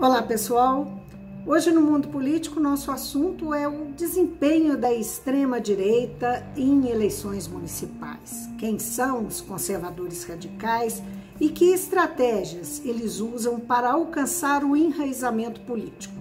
Olá, pessoal! Hoje no Mundo Político, nosso assunto é o desempenho da extrema-direita em eleições municipais. Quem são os conservadores radicais e que estratégias eles usam para alcançar o enraizamento político?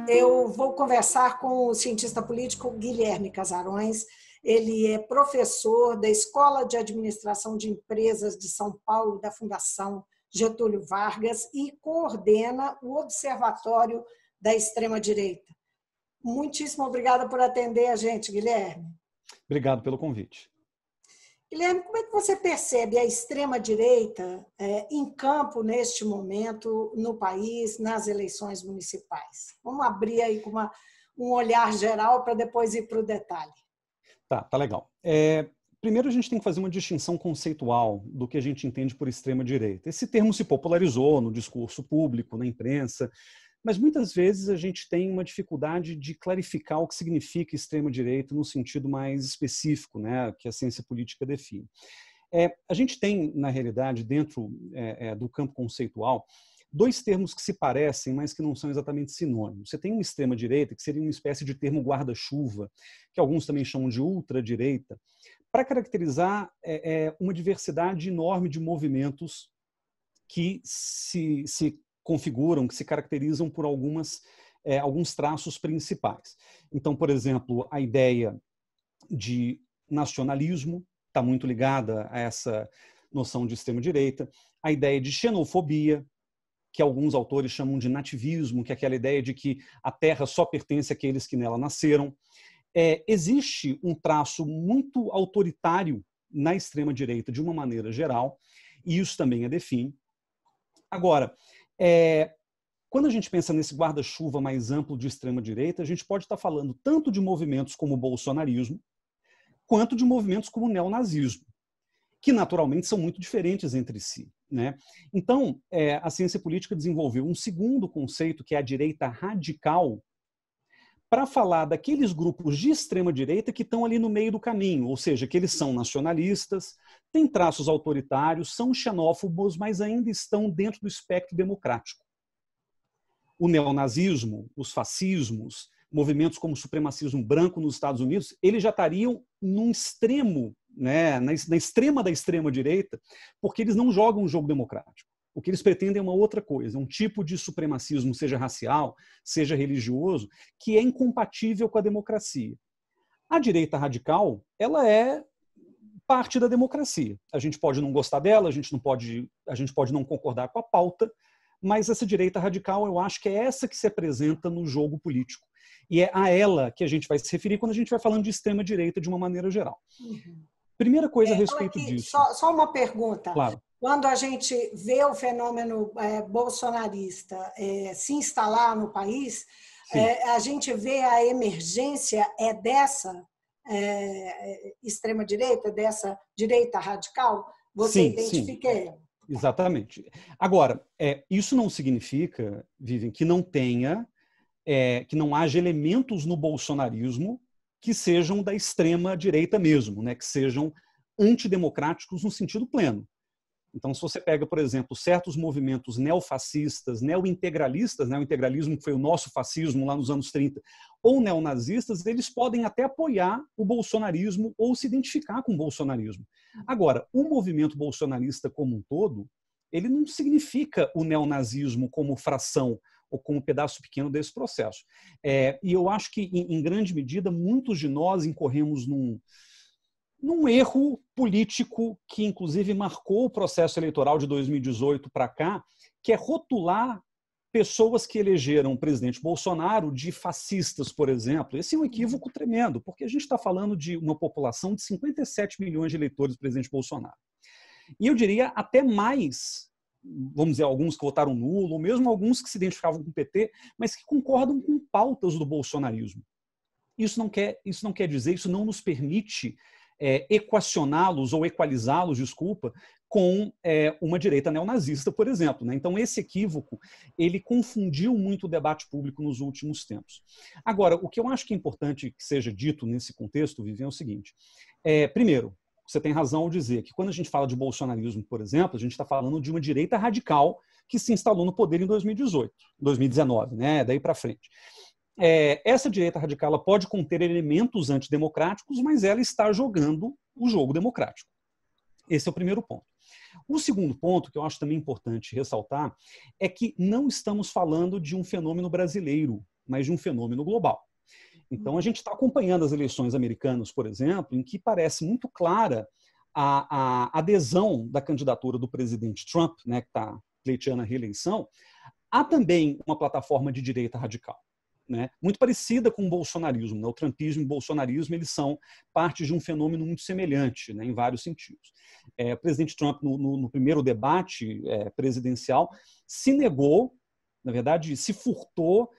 Eu vou conversar com o cientista político Guilherme Casarões. Ele é professor da Escola de Administração de Empresas de São Paulo, da Fundação Getúlio Vargas, e coordena o Observatório da Extrema-Direita. Muitíssimo obrigada por atender a gente, Guilherme. Obrigado pelo convite. Guilherme, como é que você percebe a extrema-direita em campo neste momento no país, nas eleições municipais? Vamos abrir aí com um olhar geral para depois ir para o detalhe. Tá legal. Primeiro, a gente tem que fazer uma distinção conceitual do que a gente entende por extrema-direita. Esse termo se popularizou no discurso público, na imprensa, mas muitas vezes a gente tem uma dificuldade de clarificar o que significa extrema-direita no sentido mais específico, né, que a ciência política define. A gente tem, na realidade, dentro do campo conceitual, dois termos que se parecem, mas que não são exatamente sinônimos. Você tem uma extrema-direita, que seria uma espécie de termo guarda-chuva, que alguns também chamam de ultradireita, para caracterizar uma diversidade enorme de movimentos que se configuram, que se caracterizam por alguns traços principais. Então, por exemplo, a ideia de nacionalismo está muito ligada a essa noção de extrema-direita, a ideia de xenofobia, que alguns autores chamam de nativismo, que é aquela ideia de que a terra só pertence àqueles que nela nasceram. Existe um traço muito autoritário na extrema-direita, de uma maneira geral, e isso também a define. Agora, quando a gente pensa nesse guarda-chuva mais amplo de extrema-direita, a gente pode estar falando tanto de movimentos como o bolsonarismo, quanto de movimentos como o neonazismo, que naturalmente são muito diferentes entre si, né? Então, a ciência política desenvolveu um segundo conceito, que é a direita radical, para falar daqueles grupos de extrema-direita que estão ali no meio do caminho, ou seja, que eles são nacionalistas, têm traços autoritários, são xenófobos, mas ainda estão dentro do espectro democrático. O neonazismo, os fascismos, movimentos como o supremacismo branco nos Estados Unidos, eles já estariam num extremo, né, na extrema da extrema-direita, porque eles não jogam um jogo democrático. O que eles pretendem é uma outra coisa, um tipo de supremacismo, seja racial, seja religioso, que é incompatível com a democracia. A direita radical, ela é parte da democracia. A gente pode não gostar dela, a gente pode não concordar com a pauta, mas essa direita radical, eu acho que é essa que se apresenta no jogo político. E é a ela que a gente vai se referir quando a gente vai falando de extrema-direita de uma maneira geral. Primeira coisa a respeito disso. Só uma pergunta. Claro. Quando a gente vê o fenômeno bolsonarista se instalar no país, a gente vê a emergência dessa extrema-direita, dessa direita radical? Você identifica ela? Exatamente. Agora, isso não significa, Vivian, que não haja elementos no bolsonarismo que sejam da extrema-direita mesmo, né, que sejam antidemocráticos no sentido pleno. Então, se você pega, por exemplo, certos movimentos neofascistas, neointegralistas, né, o integralismo que foi o nosso fascismo lá nos anos 30, ou neonazistas, eles podem até apoiar o bolsonarismo ou se identificar com o bolsonarismo. Agora, o movimento bolsonarista como um todo, ele não significa o neonazismo como fração ou como pedaço pequeno desse processo. E eu acho que, em grande medida, muitos de nós incorremos num erro político que, inclusive, marcou o processo eleitoral de 2018 para cá, que é rotular pessoas que elegeram o presidente Bolsonaro de fascistas, por exemplo. Esse é um equívoco tremendo, porque a gente está falando de uma população de 57 milhões de eleitores do presidente Bolsonaro. E eu diria até mais, vamos dizer, alguns que votaram nulo, ou mesmo alguns que se identificavam com o PT, mas que concordam com pautas do bolsonarismo. Isso não quer dizer, isso não nos permite equacioná-los ou equalizá-los, desculpa, com uma direita neonazista, por exemplo, né? Então, esse equívoco, ele confundiu muito o debate público nos últimos tempos. Agora, o que eu acho que é importante que seja dito nesse contexto, Vivian, é o seguinte. Primeiro, você tem razão ao dizer que quando a gente fala de bolsonarismo, por exemplo, a gente está falando de uma direita radical que se instalou no poder em 2018, 2019, né? Daí para frente. Essa direita radical ela pode conter elementos antidemocráticos, mas ela está jogando o jogo democrático. Esse é o primeiro ponto. O segundo ponto, que eu acho também importante ressaltar, é que não estamos falando de um fenômeno brasileiro, mas de um fenômeno global. Então, a gente está acompanhando as eleições americanas, por exemplo, em que parece muito clara a adesão da candidatura do presidente Trump, né, que está pleiteando a reeleição. Há também uma plataforma de direita radical, né, muito parecida com o bolsonarismo. Né? O trumpismo e o bolsonarismo eles são parte de um fenômeno muito semelhante, né, em vários sentidos. O presidente Trump, no primeiro debate presidencial, se negou, na verdade, se furtou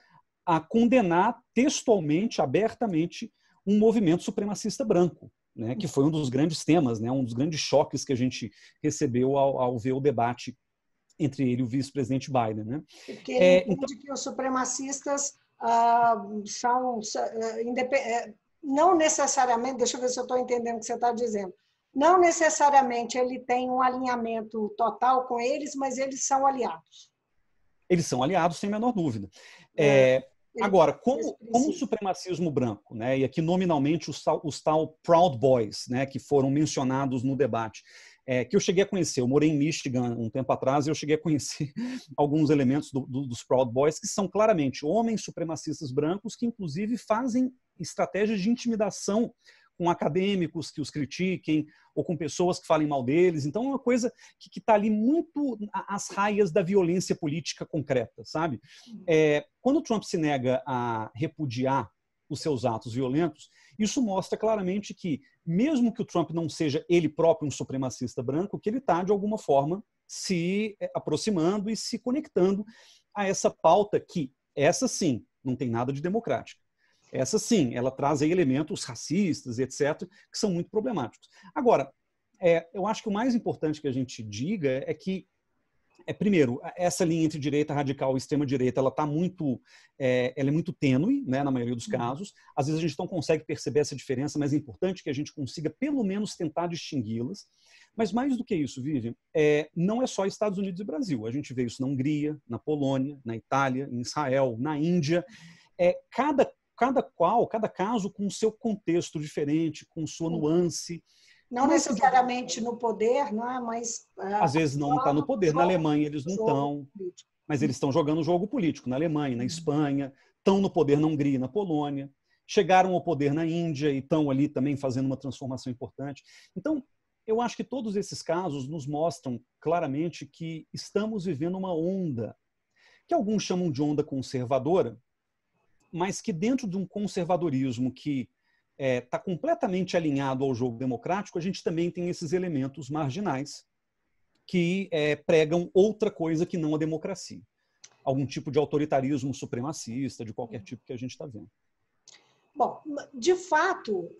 a condenar textualmente, abertamente, um movimento supremacista branco, né, que foi um dos grandes temas, né, um dos grandes choques que a gente recebeu ao ver o debate entre ele e o vice-presidente Biden. Né? Porque ele entende que os supremacistas são não necessariamente, deixa eu ver se eu estou entendendo o que você está dizendo, não necessariamente ele tem um alinhamento total com eles, mas eles são aliados. Eles são aliados, sem a menor dúvida. Agora, como o supremacismo branco, né, e aqui nominalmente os tal Proud Boys, né, que foram mencionados no debate, que eu cheguei a conhecer, eu morei em Michigan um tempo atrás e eu cheguei a conhecer alguns elementos dos Proud Boys, que são claramente homens supremacistas brancos que inclusive fazem estratégias de intimidação com acadêmicos que os critiquem ou com pessoas que falem mal deles. Então é uma coisa que está ali muito às raias da violência política concreta, sabe? Quando o Trump se nega a repudiar os seus atos violentos, isso mostra claramente que, mesmo que o Trump não seja ele próprio um supremacista branco, que ele está, de alguma forma, se aproximando e se conectando a essa pauta que, essa sim, não tem nada de democrática. Essa sim, ela traz aí elementos racistas, etc., que são muito problemáticos. Agora, eu acho que o mais importante que a gente diga é que, primeiro, essa linha entre direita radical e extrema-direita, ela é muito tênue, né, na maioria dos casos. Às vezes a gente não consegue perceber essa diferença, mas é importante que a gente consiga, pelo menos, tentar distingui-las. Mas mais do que isso, Vivian, não é só Estados Unidos e Brasil. A gente vê isso na Hungria, na Polônia, na Itália, em Israel, na Índia. Cada caso com o seu contexto diferente, com sua nuance. Não necessariamente no poder, não é? Mas às vezes não está no poder. Na Alemanha eles não estão, mas eles estão jogando jogo político. Na Alemanha, na Espanha, estão no poder na Hungria, na Polônia, chegaram ao poder na Índia e estão ali também fazendo uma transformação importante. Então, eu acho que todos esses casos nos mostram claramente que estamos vivendo uma onda, que alguns chamam de onda conservadora, mas que dentro de um conservadorismo que está completamente alinhado ao jogo democrático, a gente também tem esses elementos marginais que pregam outra coisa que não a democracia. Algum tipo de autoritarismo supremacista, de qualquer tipo que a gente está vendo. Bom, de fato,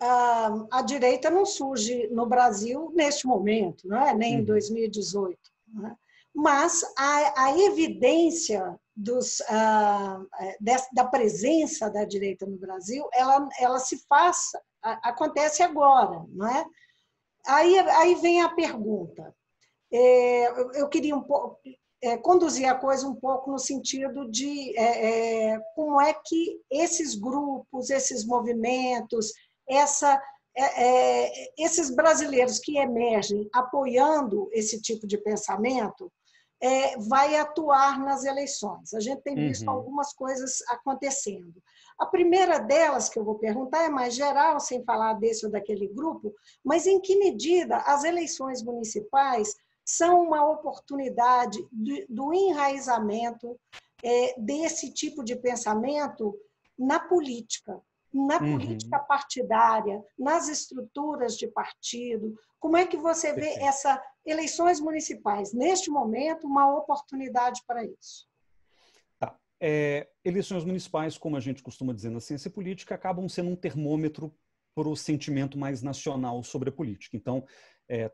a direita não surge no Brasil neste momento, não é? Nem em 2018. Não é? Mas a evidência da presença da direita no Brasil, ela se faz, acontece agora, não é? Aí vem a pergunta. Eu queria conduzir a coisa um pouco no sentido de como é que esses grupos, esses movimentos, esses brasileiros que emergem apoiando esse tipo de pensamento, vai atuar nas eleições. A gente tem visto algumas coisas acontecendo. A primeira delas que eu vou perguntar é mais geral, sem falar desse ou daquele grupo, mas em que medida as eleições municipais são uma oportunidade do enraizamento desse tipo de pensamento na política partidária, nas estruturas de partido. Como é que você vê essas eleições municipais, neste momento, uma oportunidade para isso? Tá. Eleições municipais, como a gente costuma dizer na ciência política, acabam sendo um termômetro para o sentimento mais nacional sobre a política. Então,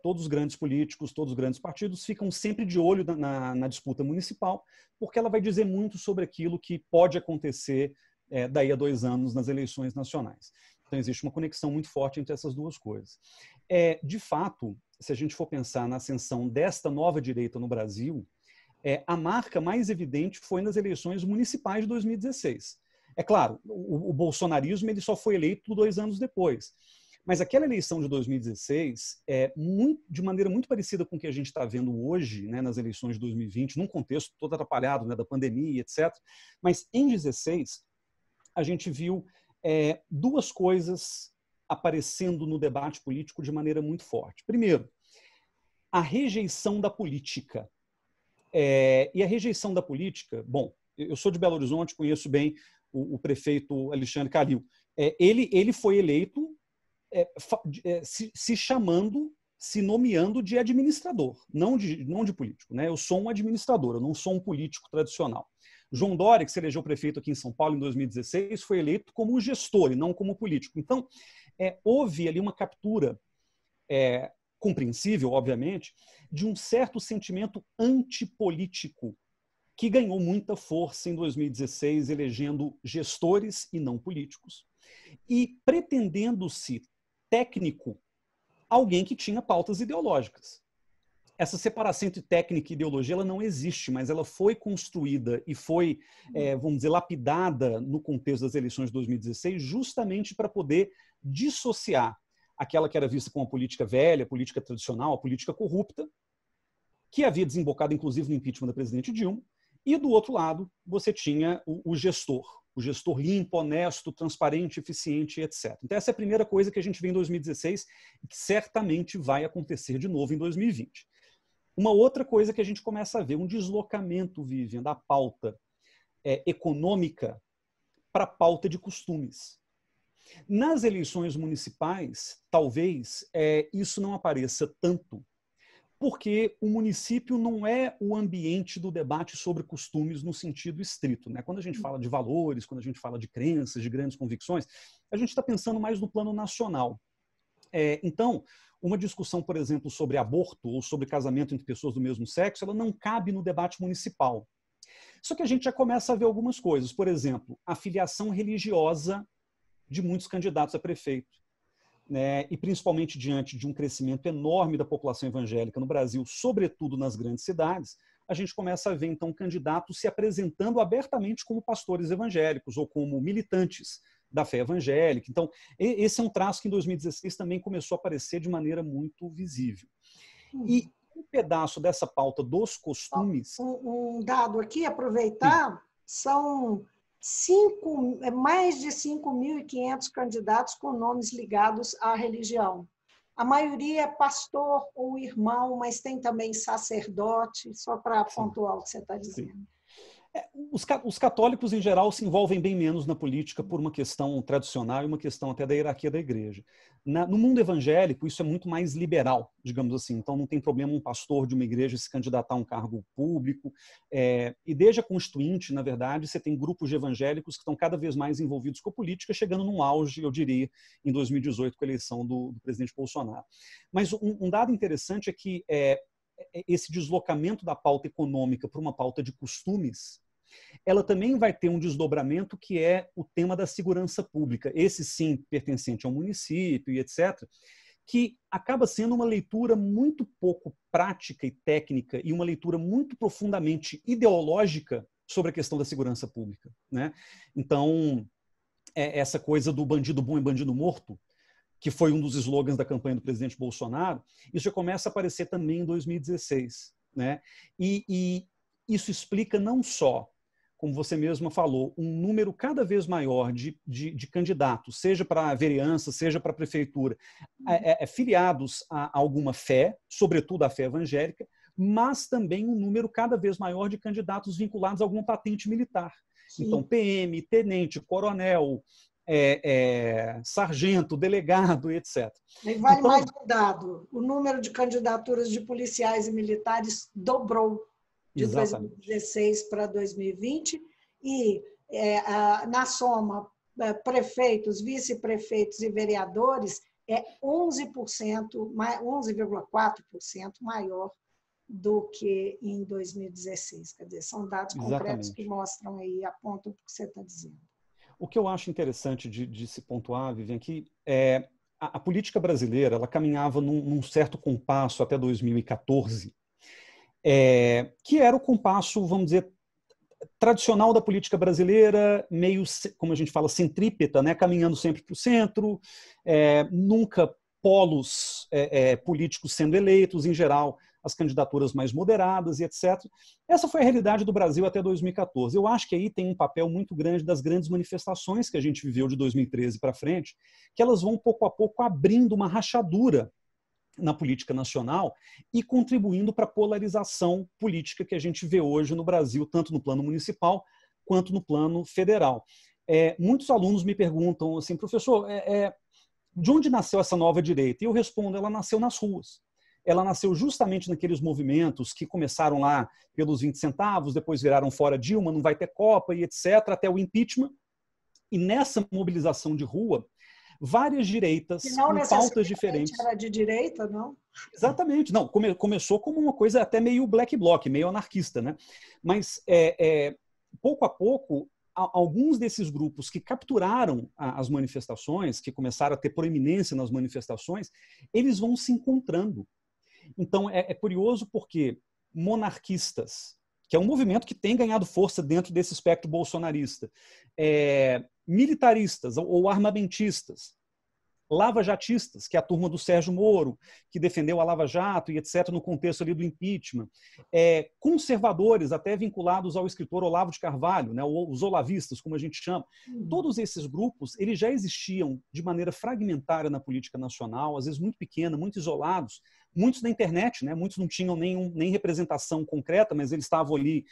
todos os grandes políticos, todos os grandes partidos ficam sempre de olho na disputa municipal, porque ela vai dizer muito sobre aquilo que pode acontecer daí a 2 anos nas eleições nacionais. Então, existe uma conexão muito forte entre essas duas coisas. de fato, se a gente for pensar na ascensão desta nova direita no Brasil, a marca mais evidente foi nas eleições municipais de 2016. É claro, o bolsonarismo ele só foi eleito 2 anos depois. Mas aquela eleição de 2016, de maneira muito parecida com o que a gente está vendo hoje, né, nas eleições de 2020, num contexto todo atrapalhado, né, da pandemia, etc. Mas em 2016, a gente viu 2 coisas aparecendo no debate político de maneira muito forte. Primeiro, a rejeição da política. E a rejeição da política, bom, eu sou de Belo Horizonte, conheço bem o prefeito Alexandre Calil. Ele foi eleito se nomeando de administrador, não de político, né? Eu sou um administrador, eu não sou um político tradicional. João Dória, que se elegeu prefeito aqui em São Paulo em 2016, foi eleito como gestor e não como político. Então, houve ali uma captura compreensível, obviamente, de um certo sentimento antipolítico que ganhou muita força em 2016, elegendo gestores e não políticos, e pretendendo-se técnico alguém que tinha pautas ideológicas. Essa separação entre técnica e ideologia ela não existe, mas ela foi construída e foi, vamos dizer, lapidada no contexto das eleições de 2016 justamente para poder dissociar aquela que era vista como a política velha, a política tradicional, a política corrupta, que havia desembocado inclusive no impeachment da presidente Dilma, e do outro lado você tinha o gestor limpo, honesto, transparente, eficiente, etc. Então essa é a primeira coisa que a gente vê em 2016 e que certamente vai acontecer de novo em 2020. Uma outra coisa que a gente começa a ver, um deslocamento, Vivian, da pauta econômica para a pauta de costumes. Nas eleições municipais, talvez isso não apareça tanto, porque o município não é o ambiente do debate sobre costumes no sentido estrito, né? Quando a gente fala de valores, quando a gente fala de crenças, de grandes convicções, a gente está pensando mais no plano nacional. Então, uma discussão, por exemplo, sobre aborto ou sobre casamento entre pessoas do mesmo sexo, ela não cabe no debate municipal. Só que a gente já começa a ver algumas coisas. Por exemplo, a filiação religiosa de muitos candidatos a prefeito, né? E principalmente diante de um crescimento enorme da população evangélica no Brasil, sobretudo nas grandes cidades, a gente começa a ver, então, candidatos se apresentando abertamente como pastores evangélicos ou como militantes da fé evangélica. Então, esse é um traço que em 2016 também começou a aparecer de maneira muito visível. E um pedaço dessa pauta dos costumes... Um dado aqui, aproveitar, são mais de 5.500 candidatos com nomes ligados à religião. A maioria é pastor ou irmão, mas tem também sacerdote, só para pontuar o que você está dizendo. Sim. Os católicos, em geral, se envolvem bem menos na política por uma questão tradicional e uma questão até da hierarquia da igreja. No mundo evangélico, isso é muito mais liberal, digamos assim. Então, não tem problema um pastor de uma igreja se candidatar a um cargo público. E desde a Constituinte, na verdade, você tem grupos de evangélicos que estão cada vez mais envolvidos com a política, chegando num auge, eu diria, em 2018, com a eleição do presidente Bolsonaro. Mas um dado interessante é que esse deslocamento da pauta econômica para uma pauta de costumes, ela também vai ter um desdobramento que é o tema da segurança pública, esse sim pertencente ao município e etc., que acaba sendo uma leitura muito pouco prática e técnica e uma leitura muito profundamente ideológica sobre a questão da segurança pública, né? Então, essa coisa do bandido bom e bandido morto, que foi um dos slogans da campanha do presidente Bolsonaro, isso já começa a aparecer também em 2016, né? E isso explica não só, como você mesma falou, um número cada vez maior de candidatos, seja para a vereança, seja para a prefeitura, filiados a alguma fé, sobretudo a fé evangélica, mas também um número cada vez maior de candidatos vinculados a alguma patente militar. Sim. Então, PM, tenente, coronel, sargento, delegado, etc. E vale então, mais um dado, o número de candidaturas de policiais e militares dobrou de 2016 para 2020 e, na soma, prefeitos, vice-prefeitos e vereadores é 11,4% maior do que em 2016. Quer dizer, são dados concretos que mostram aí, apontam o que você está dizendo. O que eu acho interessante de se pontuar, Vivian, que a política brasileira ela caminhava num certo compasso até 2014, que era o compasso, vamos dizer, tradicional da política brasileira, meio, como a gente fala, centrípeta, né? Caminhando sempre para o centro, nunca polos políticos sendo eleitos, em geral, as candidaturas mais moderadas e etc. Essa foi a realidade do Brasil até 2014. Eu acho que aí tem um papel muito grande das grandes manifestações que a gente viveu de 2013 para frente, que elas vão pouco a pouco abrindo uma rachadura na política nacional e contribuindo para a polarização política que a gente vê hoje no Brasil, tanto no plano municipal quanto no plano federal. Muitos alunos me perguntam assim, professor, de onde nasceu essa nova direita? E eu respondo, ela nasceu nas ruas. Ela nasceu justamente naqueles movimentos que começaram lá pelos 20 centavos, depois viraram fora Dilma, não vai ter Copa e etc., até o impeachment. E nessa mobilização de rua, várias direitas com pautas diferentes. Era de direita, não? Exatamente. Não, começou como uma coisa até meio black bloc, meio anarquista, né? Mas pouco a pouco, alguns desses grupos que capturaram as manifestações, que começaram a ter proeminência nas manifestações, eles vão se encontrando. Então, é curioso porque monarquistas, que é um movimento que tem ganhado força dentro desse espectro bolsonarista, militaristas ou armamentistas, lava-jatistas, que é a turma do Sérgio Moro, que defendeu a Lava Jato e etc., no contexto ali do impeachment, conservadores, até vinculados ao escritor Olavo de Carvalho, né, os olavistas, como a gente chama. Todos esses grupos, eles já existiam de maneira fragmentária na política nacional, às vezes muito pequena, muito isolados, muitos na internet, né, muitos não tinham nem representação concreta, mas eles estavam ali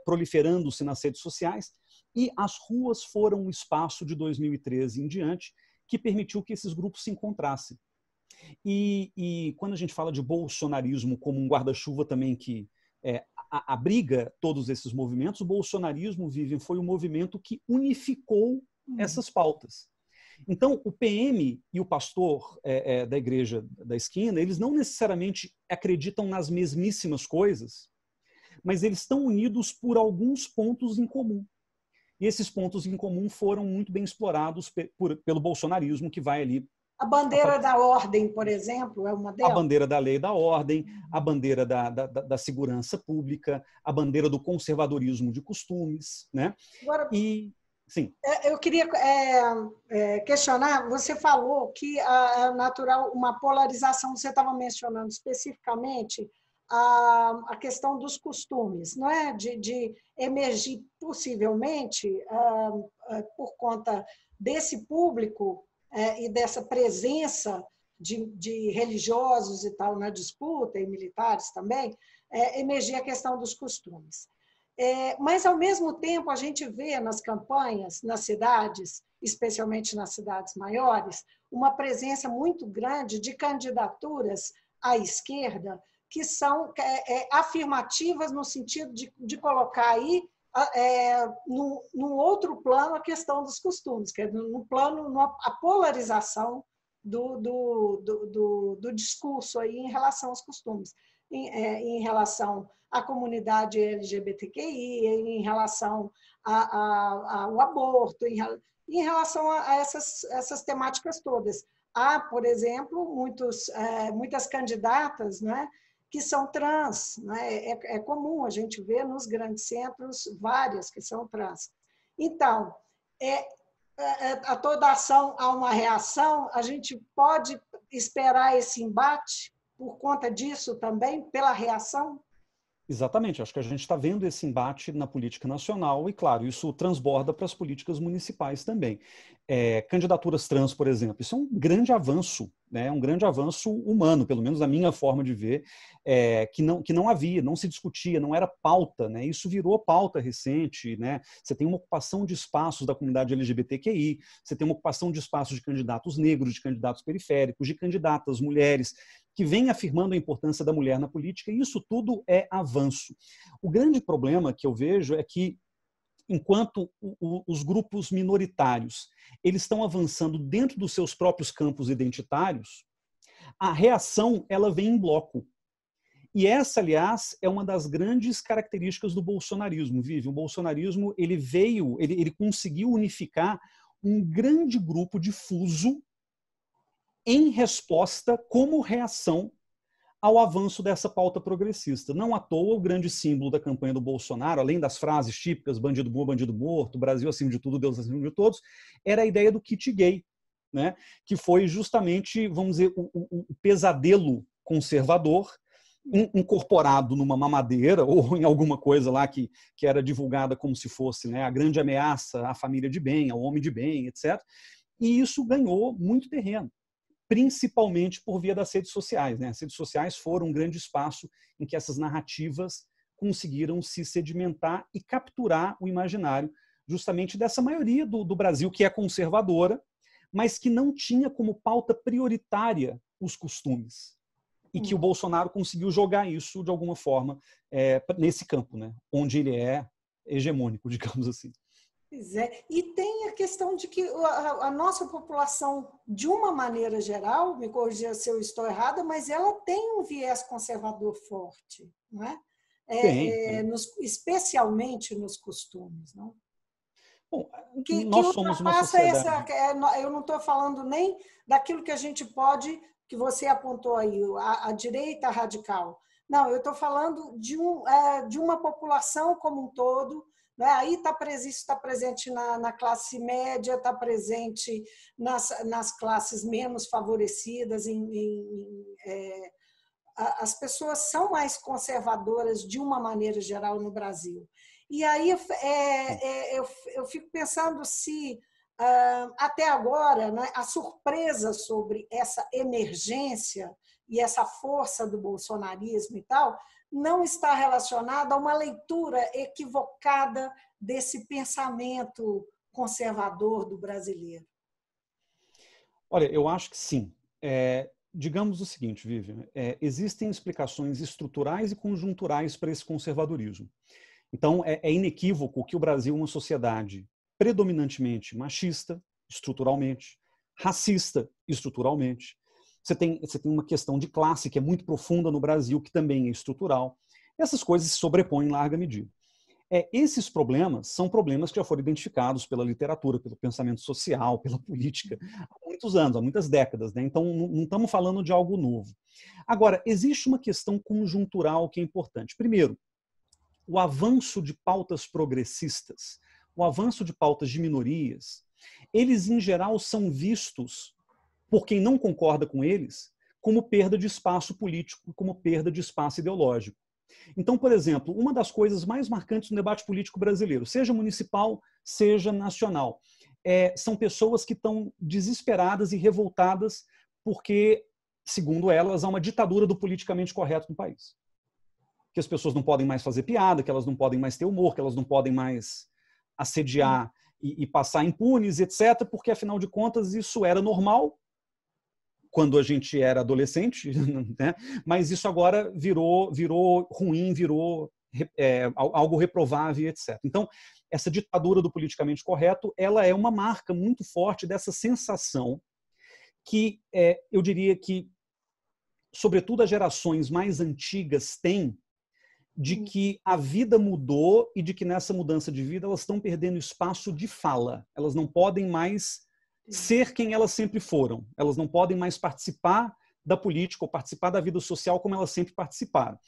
proliferando-se nas redes sociais, e as ruas foram o espaço de 2013 em diante, que permitiu que esses grupos se encontrassem. E quando a gente fala de bolsonarismo como um guarda-chuva também que abriga todos esses movimentos, o bolsonarismo, Vivian, foi um movimento que unificou essas pautas. Então, o PM e o pastor da igreja da esquina, eles não necessariamente acreditam nas mesmíssimas coisas, mas eles estão unidos por alguns pontos em comum. E esses pontos em comum foram muito bem explorados pelo bolsonarismo, que vai ali... A bandeira da ordem, por exemplo, é uma delas? A bandeira da lei e da ordem, a bandeira da segurança pública, a bandeira do conservadorismo de costumes, né? Agora, sim. Eu queria questionar, você falou que é natural uma polarização, você estava mencionando especificamente a questão dos costumes, não é? De emergir possivelmente por conta desse público e dessa presença de religiosos e tal na disputa, e militares também, emergir a questão dos costumes. Mas, ao mesmo tempo, a gente vê nas campanhas, nas cidades, especialmente nas cidades maiores, uma presença muito grande de candidaturas à esquerda que são afirmativas no sentido de colocar aí num outro plano a questão dos costumes, que é no plano, a polarização do discurso aí em relação aos costumes, em relação à comunidade LGBTQI, em relação ao aborto, em relação a essas temáticas todas. Há, por exemplo, muitas candidatas, né, que são trans, né? É comum a gente ver nos grandes centros várias que são trans. Então, a toda ação há uma reação, a gente pode esperar esse embate por conta disso também, pela reação? Exatamente, acho que a gente está vendo esse embate na política nacional e, claro, isso transborda para as políticas municipais também. Candidaturas trans, por exemplo, isso é um grande avanço, né? Um grande avanço humano, pelo menos na minha forma de ver, que não havia, não se discutia, não era pauta, né? Isso virou pauta recente, né? Você tem uma ocupação de espaços da comunidade LGBTQI, você tem uma ocupação de espaços de candidatos negros, de candidatos periféricos, de candidatas mulheres, que vem afirmando a importância da mulher na política, e isso tudo é avanço. O grande problema que eu vejo é que, enquanto os grupos minoritários eles estão avançando dentro dos seus próprios campos identitários, a reação ela vem em bloco. E essa, aliás, é uma das grandes características do bolsonarismo, Vivi. O bolsonarismo ele conseguiu unificar um grande grupo difuso em resposta, como reação ao avanço dessa pauta progressista. Não à toa, o grande símbolo da campanha do Bolsonaro, além das frases típicas, bandido bom, bandido morto, Brasil acima de tudo, Deus acima de todos, era a ideia do kit gay, né? Que foi justamente, vamos dizer, o pesadelo conservador incorporado numa mamadeira ou em alguma coisa lá que era divulgada como se fosse, né, a grande ameaça à família de bem, ao homem de bem, etc. E isso ganhou muito terreno, principalmente por via das redes sociais, né? As redes sociais foram um grande espaço em que essas narrativas conseguiram se sedimentar e capturar o imaginário justamente dessa maioria do Brasil que é conservadora, mas que não tinha como pauta prioritária os costumes. E que o Bolsonaro conseguiu jogar isso de alguma forma nesse campo, né? Onde ele é hegemônico, digamos assim. Pois é. E tem a questão de que a nossa população, de uma maneira geral, me corrija se eu estou errada, mas ela tem um viés conservador forte, não é? Tem. Especialmente nos costumes, não? Bom, Que nós somos uma ultrapassa sociedade. eu não estou falando nem daquilo que a gente pode, que você apontou aí, a direita radical. Não, eu estou falando de uma população como um todo, né? Aí está presente na classe média, está presente nas classes menos favorecidas. As pessoas são mais conservadoras de uma maneira geral no Brasil. E aí eu fico pensando se, até agora, né, a surpresa sobre essa emergência e essa força do bolsonarismo e tal, não está relacionada a uma leitura equivocada desse pensamento conservador do brasileiro. Olha, eu acho que sim. Digamos o seguinte, Vivian, existem explicações estruturais e conjunturais para esse conservadorismo. Então, é inequívoco que o Brasil é uma sociedade predominantemente machista, estruturalmente, racista, estruturalmente. Você tem uma questão de classe que é muito profunda no Brasil, que também é estrutural. Essas coisas se sobrepõem em larga medida. Esses problemas são problemas que já foram identificados pela literatura, pelo pensamento social, pela política, há muitos anos, há muitas décadas, né? Então, não estamos falando de algo novo. Agora, existe uma questão conjuntural que é importante. Primeiro, o avanço de pautas progressistas, o avanço de pautas de minorias, eles, em geral, são vistos, por quem não concorda com eles, como perda de espaço político, como perda de espaço ideológico. Então, por exemplo, uma das coisas mais marcantes no debate político brasileiro, seja municipal, seja nacional, são pessoas que estão desesperadas e revoltadas porque, segundo elas, há uma ditadura do politicamente correto no país. Que as pessoas não podem mais fazer piada, que elas não podem mais ter humor, que elas não podem mais assediar e passar impunes, etc., porque, afinal de contas, isso era normal quando a gente era adolescente, né? Mas isso agora virou ruim, virou algo reprovável, etc. Então, essa ditadura do politicamente correto, ela é uma marca muito forte dessa sensação que eu diria que, sobretudo, as gerações mais antigas têm de que a vida mudou e de que nessa mudança de vida elas estão perdendo espaço de fala. Elas não podem mais ser quem elas sempre foram. Elas não podem mais participar da política ou participar da vida social como elas sempre participaram.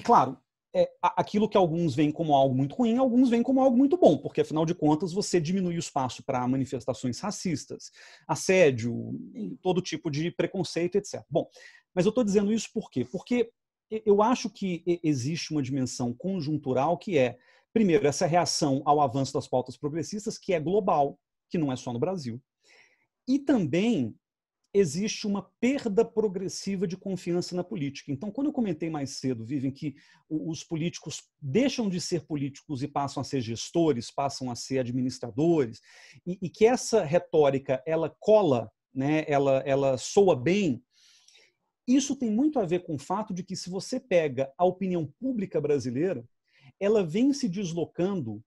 Claro, aquilo que alguns veem como algo muito ruim, alguns veem como algo muito bom, porque, afinal de contas, você diminui o espaço para manifestações racistas, assédio, todo tipo de preconceito, etc. Bom, mas eu estou dizendo isso por quê? Porque eu acho que existe uma dimensão conjuntural que primeiro, essa reação ao avanço das pautas progressistas, que é global, que não é só no Brasil. E também existe uma perda progressiva de confiança na política. Então, quando eu comentei mais cedo, Vivian, que os políticos deixam de ser políticos e passam a ser gestores, passam a ser administradores, e que essa retórica, ela cola, né, ela soa bem. Isso tem muito a ver com o fato de que, se você pega a opinião pública brasileira, ela vem se deslocando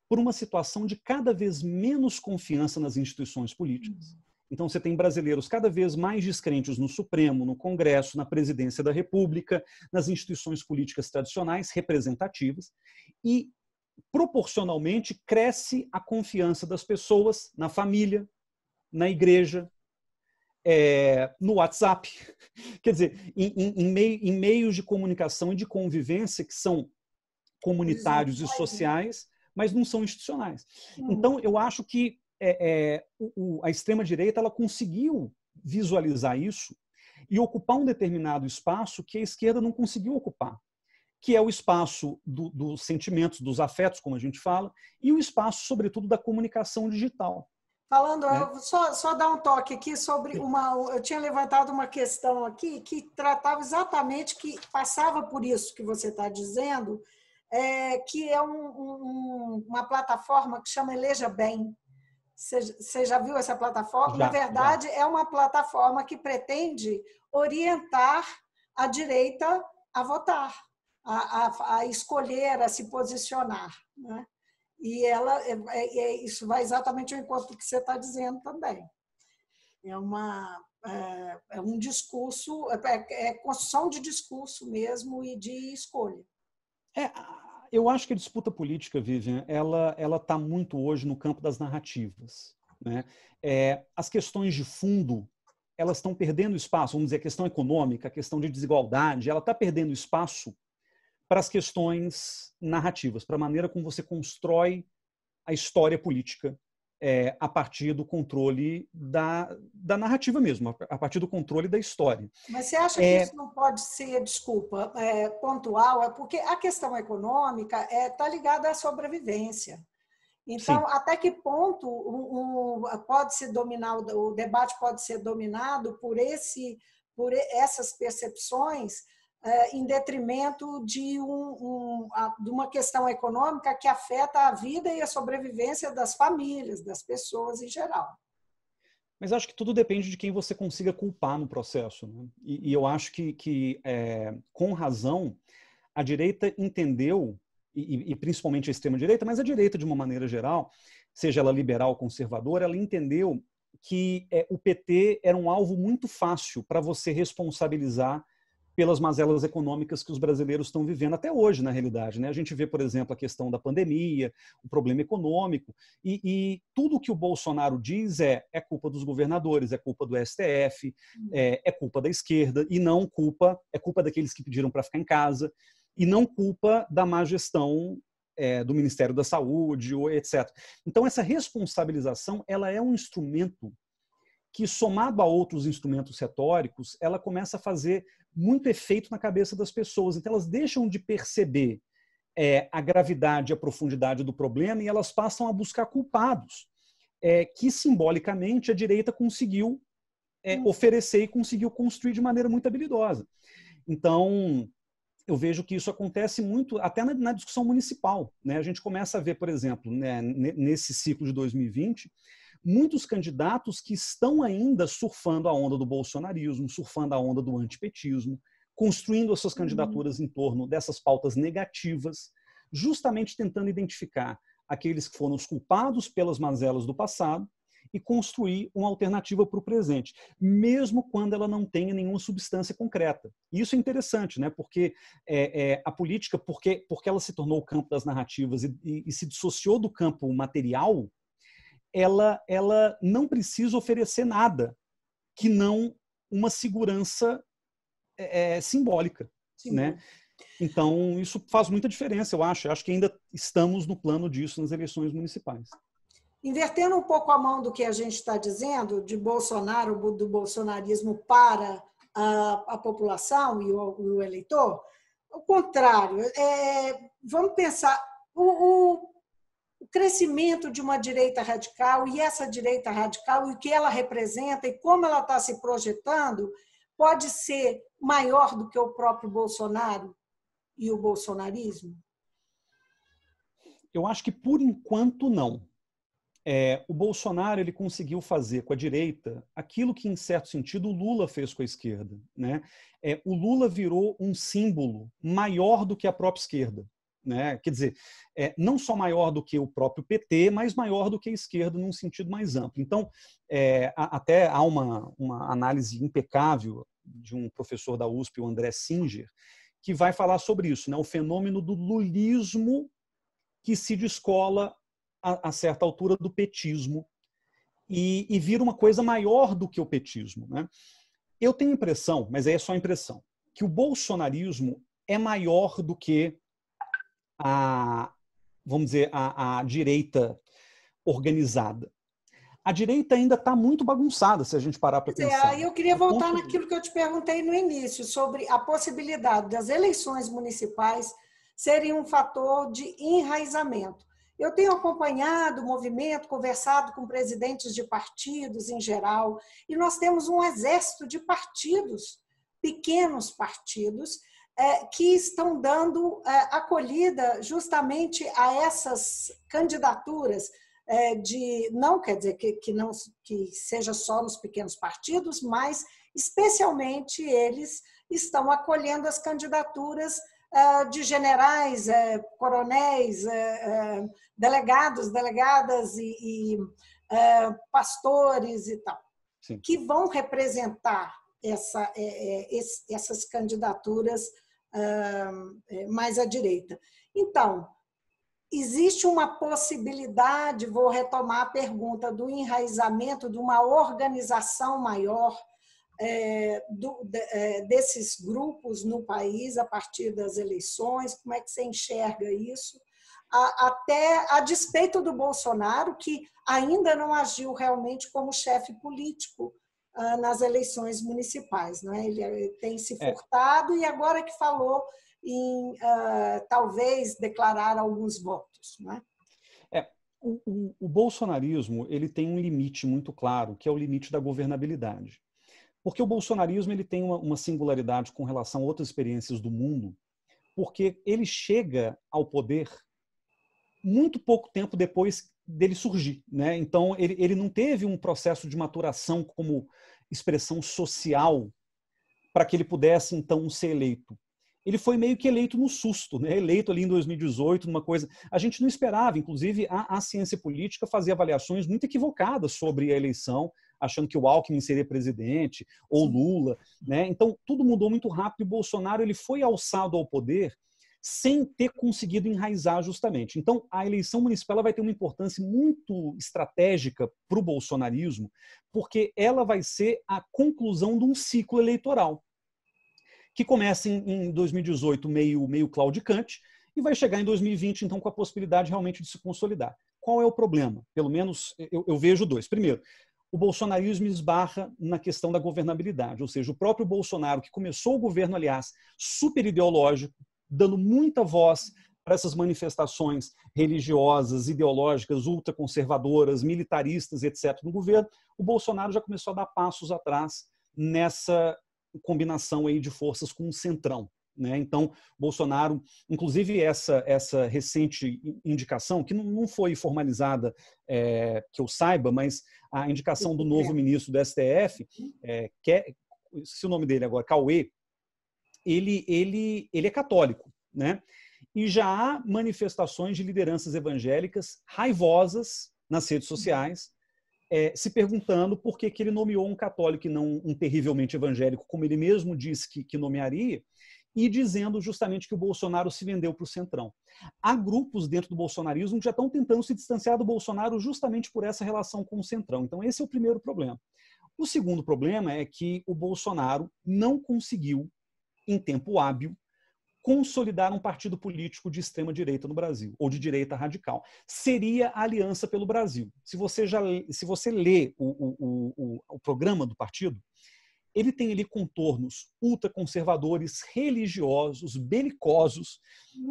por uma situação de cada vez menos confiança nas instituições políticas. Então, você tem brasileiros cada vez mais descrentes no Supremo, no Congresso, na Presidência da República, nas instituições políticas tradicionais, representativas, e, proporcionalmente, cresce a confiança das pessoas na família, na igreja, no WhatsApp. Quer dizer, em meios de comunicação e de convivência que são comunitários e sociais, mas não são institucionais. Então, eu acho que a extrema-direita ela conseguiu visualizar isso e ocupar um determinado espaço que a esquerda não conseguiu ocupar, que é o espaço dos sentimentos, dos afetos, como a gente fala, e o espaço, sobretudo, da comunicação digital. Falando, só dar um toque aqui sobre eu tinha levantado uma questão aqui que tratava exatamente, que passava por isso que você está dizendo, que é uma plataforma que chama Eleja Bem. Você já viu essa plataforma? Na verdade, é uma plataforma que pretende orientar a direita a votar, a escolher, a se posicionar, né? E isso vai exatamente ao encontro do que você está dizendo também. É um discurso, construção de discurso mesmo e de escolha. Eu acho que a disputa política, Vivian, ela está muito hoje no campo das narrativas, né? As questões de fundo, elas estão perdendo espaço, vamos dizer, a questão econômica, a questão de desigualdade, ela está perdendo espaço para as questões narrativas, para a maneira como você constrói a história política a partir do controle da narrativa mesmo, a partir do controle da história. Mas você acha que isso não pode ser, desculpa, pontual? É porque a questão econômica está ligada à sobrevivência. Então, sim, até que ponto pode ser o debate pode ser dominado por essas percepções em detrimento de uma questão econômica que afeta a vida e a sobrevivência das famílias, das pessoas em geral. Mas acho que tudo depende de quem você consiga culpar no processo, né? E eu acho que com razão, a direita entendeu, e principalmente a extrema-direita, mas a direita de uma maneira geral, seja ela liberal ou conservadora, ela entendeu que o PT era um alvo muito fácil para você responsabilizar pelas mazelas econômicas que os brasileiros estão vivendo até hoje, na realidade, né? A gente vê, por exemplo, a questão da pandemia, o problema econômico, e tudo que o Bolsonaro diz é culpa dos governadores, é culpa do STF, é culpa da esquerda, e não é culpa daqueles que pediram para ficar em casa, e não culpa da má gestão do Ministério da Saúde, etc. Então, essa responsabilização ela é um instrumento que, somado a outros instrumentos retóricos, ela começa a fazer muito efeito na cabeça das pessoas. Então, elas deixam de perceber a gravidade e a profundidade do problema e elas passam a buscar culpados, que simbolicamente a direita conseguiu oferecer e conseguiu construir de maneira muito habilidosa. Então, eu vejo que isso acontece muito até na discussão municipal, né? A gente começa a ver, por exemplo, né, nesse ciclo de 2020, muitos candidatos que estão ainda surfando a onda do bolsonarismo, surfando a onda do antipetismo, construindo as suas candidaturas em torno dessas pautas negativas, justamente tentando identificar aqueles que foram os culpados pelas mazelas do passado e construir uma alternativa para o presente, mesmo quando ela não tenha nenhuma substância concreta. E isso é interessante, né? Porque a política, porque ela se tornou o campo das narrativas e se dissociou do campo material, ela não precisa oferecer nada que não uma segurança simbólica, né? Então, isso faz muita diferença, eu acho. Eu acho que ainda estamos no plano disso nas eleições municipais. Invertendo um pouco a mão do que a gente está dizendo, de Bolsonaro, do bolsonarismo para a população e o eleitor, ao contrário, vamos pensar, o crescimento de uma direita radical e essa direita radical e o que ela representa e como ela está se projetando pode ser maior do que o próprio Bolsonaro e o bolsonarismo? Eu acho que, por enquanto, não. O Bolsonaro ele conseguiu fazer com a direita aquilo que, em certo sentido, o Lula fez com a esquerda, né? O Lula virou um símbolo maior do que a própria esquerda, né? Quer dizer, não só maior do que o próprio PT, mas maior do que a esquerda num sentido mais amplo. Então, até há uma análise impecável de um professor da USP, o André Singer, que vai falar sobre isso, né? O fenômeno do lulismo que se descola a certa altura do petismo e vira uma coisa maior do que o petismo, né? Eu tenho a impressão, mas aí é só impressão, que o bolsonarismo é maior do que vamos dizer, a direita organizada. A direita ainda está muito bagunçada, se a gente parar para pensar. Aí eu queria voltar naquilo que eu te perguntei no início, sobre a possibilidade das eleições municipais serem um fator de enraizamento. Eu tenho acompanhado o movimento, conversado com presidentes de partidos em geral, e nós temos um exército de partidos, pequenos partidos, que estão dando acolhida justamente a essas candidaturas não quer dizer que seja só nos pequenos partidos, mas especialmente eles estão acolhendo as candidaturas de generais, coronéis, delegados, delegadas e pastores e tal, sim, que vão representar essas candidaturas mais à direita. Então, existe uma possibilidade, vou retomar a pergunta, do enraizamento de uma organização maior desses grupos no país a partir das eleições? Como é que você enxerga isso? Até a despeito do Bolsonaro, que ainda não agiu realmente como chefe político nas eleições municipais, não é? Ele tem se furtado e agora que falou em talvez declarar alguns votos, não é? O bolsonarismo ele tem um limite muito claro, que é o limite da governabilidade. Porque o bolsonarismo ele tem uma singularidade com relação a outras experiências do mundo, porque ele chega ao poder muito pouco tempo depois dele surgir, né? Então, ele não teve um processo de maturação como expressão social para que ele pudesse, então, ser eleito. Ele foi meio que eleito no susto, né? Eleito ali em 2018, numa coisa... A gente não esperava, inclusive a ciência política fazia avaliações muito equivocadas sobre a eleição, achando que o Alckmin seria presidente, ou Lula, né? Então, tudo mudou muito rápido e o Bolsonaro ele foi alçado ao poder sem ter conseguido enraizar justamente. Então, a eleição municipal ela vai ter uma importância muito estratégica para o bolsonarismo, porque ela vai ser a conclusão de um ciclo eleitoral, que começa em 2018 meio claudicante e vai chegar em 2020, então, com a possibilidade realmente de se consolidar. Qual é o problema? Pelo menos eu vejo dois. Primeiro, o bolsonarismo esbarra na questão da governabilidade, ou seja, o próprio Bolsonaro, que começou o governo, aliás, super ideológico, dando muita voz para essas manifestações religiosas, ideológicas, ultraconservadoras, militaristas, etc., no governo, o Bolsonaro já começou a dar passos atrás nessa combinação aí de forças com o centrão, né? Então, Bolsonaro, inclusive essa recente indicação, que não foi formalizada, que eu saiba, mas a indicação do novo ministro do STF, se o nome dele agora, Cauê, ele é católico, né? E já há manifestações de lideranças evangélicas raivosas nas redes sociais, se perguntando por que ele nomeou um católico e não um terrivelmente evangélico, como ele mesmo disse que nomearia, e dizendo justamente que o Bolsonaro se vendeu para o centrão. Há grupos dentro do bolsonarismo que já estão tentando se distanciar do Bolsonaro justamente por essa relação com o centrão. Então, esse é o primeiro problema. O segundo problema é que o Bolsonaro não conseguiu, em tempo hábil, consolidar um partido político de extrema-direita no Brasil, ou de direita radical. Seria a Aliança pelo Brasil. Se você lê o programa do partido, ele tem ali contornos ultraconservadores, religiosos, belicosos,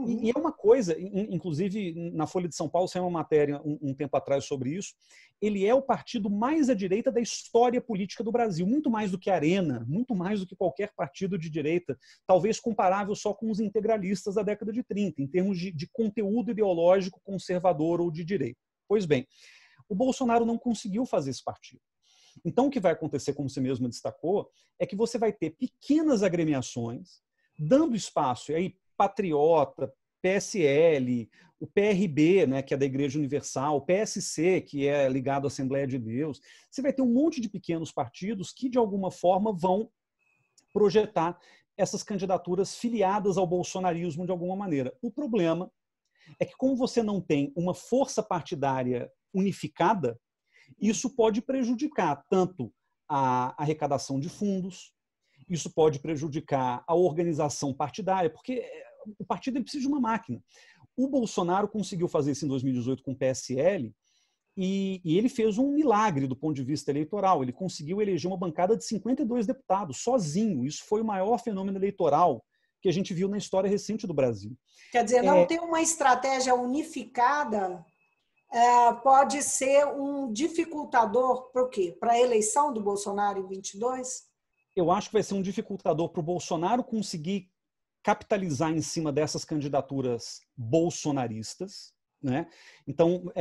e é uma coisa, inclusive na Folha de São Paulo saiu uma matéria um tempo atrás sobre isso, ele é o partido mais à direita da história política do Brasil, muito mais do que a Arena, muito mais do que qualquer partido de direita, talvez comparável só com os integralistas da década de 30, em termos de conteúdo ideológico conservador ou de direita. Pois bem, o Bolsonaro não conseguiu fazer esse partido. Então, o que vai acontecer, como você mesmo destacou, é que você vai ter pequenas agremiações, dando espaço, e aí Patriota, PSL, o PRB, né, que é da Igreja Universal, o PSC, que é ligado à Assembleia de Deus. Você vai ter um monte de pequenos partidos que, de alguma forma, vão projetar essas candidaturas filiadas ao bolsonarismo de alguma maneira. O problema é que, como você não tem uma força partidária unificada, Isso pode prejudicar tanto a arrecadação de fundos, isso pode prejudicar a organização partidária, porque o partido ele precisa de uma máquina. O Bolsonaro conseguiu fazer isso em 2018 com o PSL e ele fez um milagre do ponto de vista eleitoral. Ele conseguiu eleger uma bancada de 52 deputados, sozinho. Isso foi o maior fenômeno eleitoral que a gente viu na história recente do Brasil. Quer dizer, não ter uma estratégia unificada pode ser um dificultador para o quê? Para a eleição do Bolsonaro em 22? Eu acho que vai ser um dificultador para o Bolsonaro conseguir capitalizar em cima dessas candidaturas bolsonaristas, né? Então,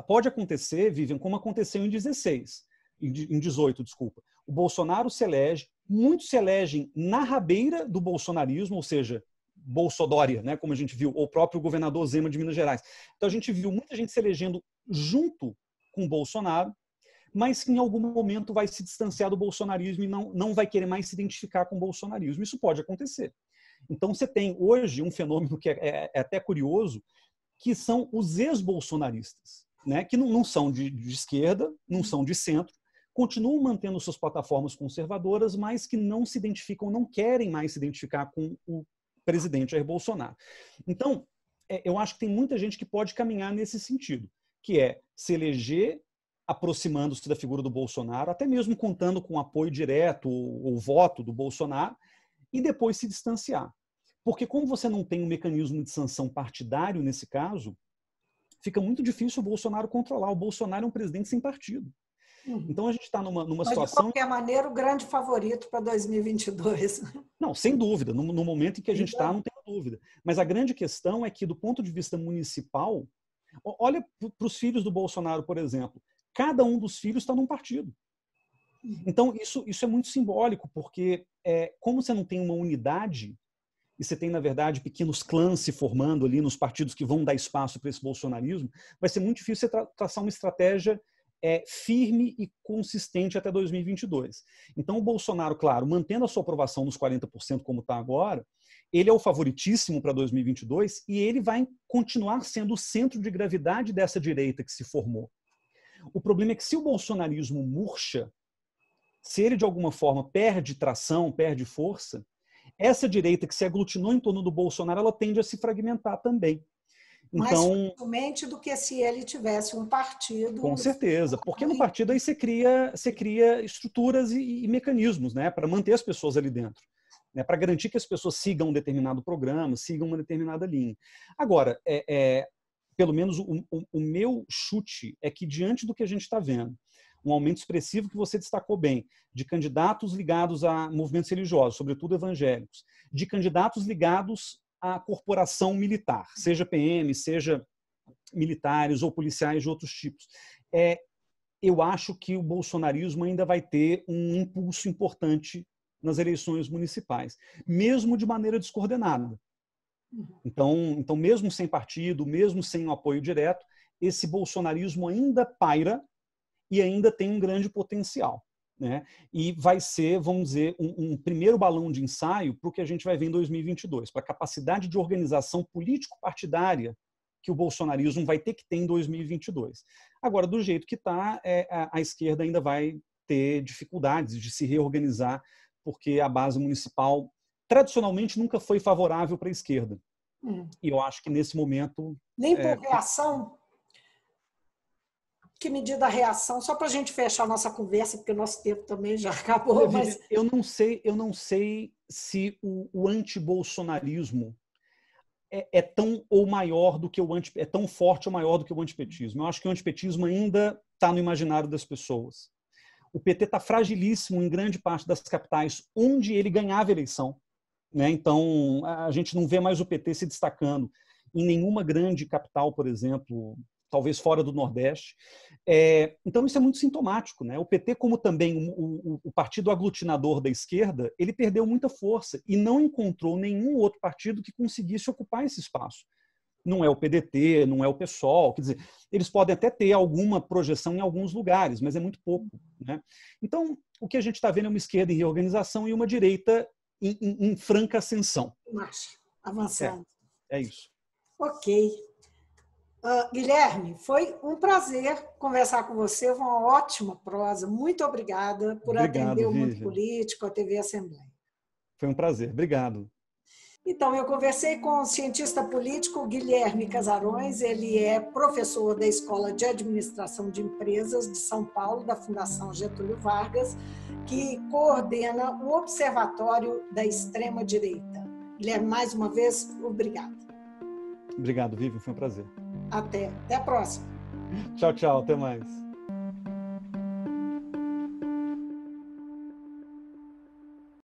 pode acontecer, Vivian, como aconteceu em 18, desculpa. O Bolsonaro se elege, muitos se elegem na rabeira do bolsonarismo, ou seja, Bolsodória, né, como a gente viu, ou o próprio governador Zema de Minas Gerais. Então a gente viu muita gente se elegendo junto com o Bolsonaro, mas que em algum momento vai se distanciar do bolsonarismo e não vai querer mais se identificar com o bolsonarismo. Isso pode acontecer. Então você tem hoje um fenômeno que é até curioso, que são os ex-bolsonaristas, né, que não são de esquerda, não são de centro, continuam mantendo suas plataformas conservadoras, mas que não se identificam, não querem mais se identificar com o presidente Jair Bolsonaro. Então, eu acho que tem muita gente que pode caminhar nesse sentido, que é se eleger aproximando-se da figura do Bolsonaro, até mesmo contando com apoio direto ou voto do Bolsonaro, e depois se distanciar. Porque como você não tem um mecanismo de sanção partidário nesse caso, fica muito difícil o Bolsonaro controlar. O Bolsonaro é um presidente sem partido. Então a gente está numa situação... Mas, de qualquer maneira, o grande favorito para 2022. Não, sem dúvida. No momento em que a gente está, não tem dúvida. Mas a grande questão é que, do ponto de vista municipal, olha para os filhos do Bolsonaro, por exemplo. Cada um dos filhos está num partido. Então, isso é muito simbólico, porque como você não tem uma unidade, e você tem, na verdade, pequenos clãs se formando ali nos partidos que vão dar espaço para esse bolsonarismo, vai ser muito difícil você traçar uma estratégia firme e consistente até 2022. Então, o Bolsonaro, claro, mantendo a sua aprovação nos 40% como está agora, ele é o favoritíssimo para 2022 e ele vai continuar sendo o centro de gravidade dessa direita que se formou. O problema é que se o bolsonarismo murcha, se ele de alguma forma perde tração, perde força, essa direita que se aglutinou em torno do Bolsonaro, ela tende a se fragmentar também. Então, mais facilmente do que se ele tivesse um partido. Com certeza, porque no partido aí você cria estruturas e mecanismos, né, para manter as pessoas ali dentro, né, para garantir que as pessoas sigam um determinado programa, sigam uma determinada linha. Agora, pelo menos o meu chute é que, diante do que a gente está vendo, um aumento expressivo que você destacou bem, de candidatos ligados a movimentos religiosos, sobretudo evangélicos, de candidatos ligados à corporação militar, seja PM, seja militares ou policiais de outros tipos. Eu acho que o bolsonarismo ainda vai ter um impulso importante nas eleições municipais, mesmo de maneira descoordenada. Então, mesmo sem partido, mesmo sem um apoio direto, esse bolsonarismo ainda paira e ainda tem um grande potencial, né? E vai ser, vamos dizer, um primeiro balão de ensaio para o que a gente vai ver em 2022, para a capacidade de organização político-partidária que o bolsonarismo vai ter que ter em 2022. Agora, do jeito que está, a esquerda ainda vai ter dificuldades de se reorganizar, porque a base municipal, tradicionalmente, nunca foi favorável para a esquerda. E eu acho que, nesse momento... Nem por reação? Que medida a reação? Só para a gente fechar a nossa conversa, porque o nosso tempo também já acabou. Mas... Eu não sei se o antibolsonarismo é tão ou maior do que é tão forte ou maior do que o antipetismo. Eu acho que o antipetismo ainda está no imaginário das pessoas. O PT está fragilíssimo em grande parte das capitais onde ele ganhava a eleição, né? Então, a gente não vê mais o PT se destacando em nenhuma grande capital, por exemplo, talvez fora do Nordeste. Então, isso é muito sintomático, né? O PT, como também o partido aglutinador da esquerda, ele perdeu muita força e não encontrou nenhum outro partido que conseguisse ocupar esse espaço. Não é o PDT, não é o PSOL, quer dizer, eles podem até ter alguma projeção em alguns lugares, mas é muito pouco, né? Então, o que a gente está vendo é uma esquerda em reorganização e uma direita em franca ascensão. Avançando. É isso. Ok. Guilherme, foi um prazer conversar com você, foi uma ótima prosa. Muito obrigada por atender Obrigado, o Mundo Vivian. Político, a TV Assembleia. Foi um prazer. Obrigado. Então, eu conversei com o cientista político Guilherme Casarões, ele é professor da Escola de Administração de Empresas de São Paulo, da Fundação Getúlio Vargas, que coordena o Observatório da Extrema-Direita. Guilherme, mais uma vez, obrigada. Obrigado, Vivian. Foi um prazer. Até a próxima. Tchau, tchau. Até mais.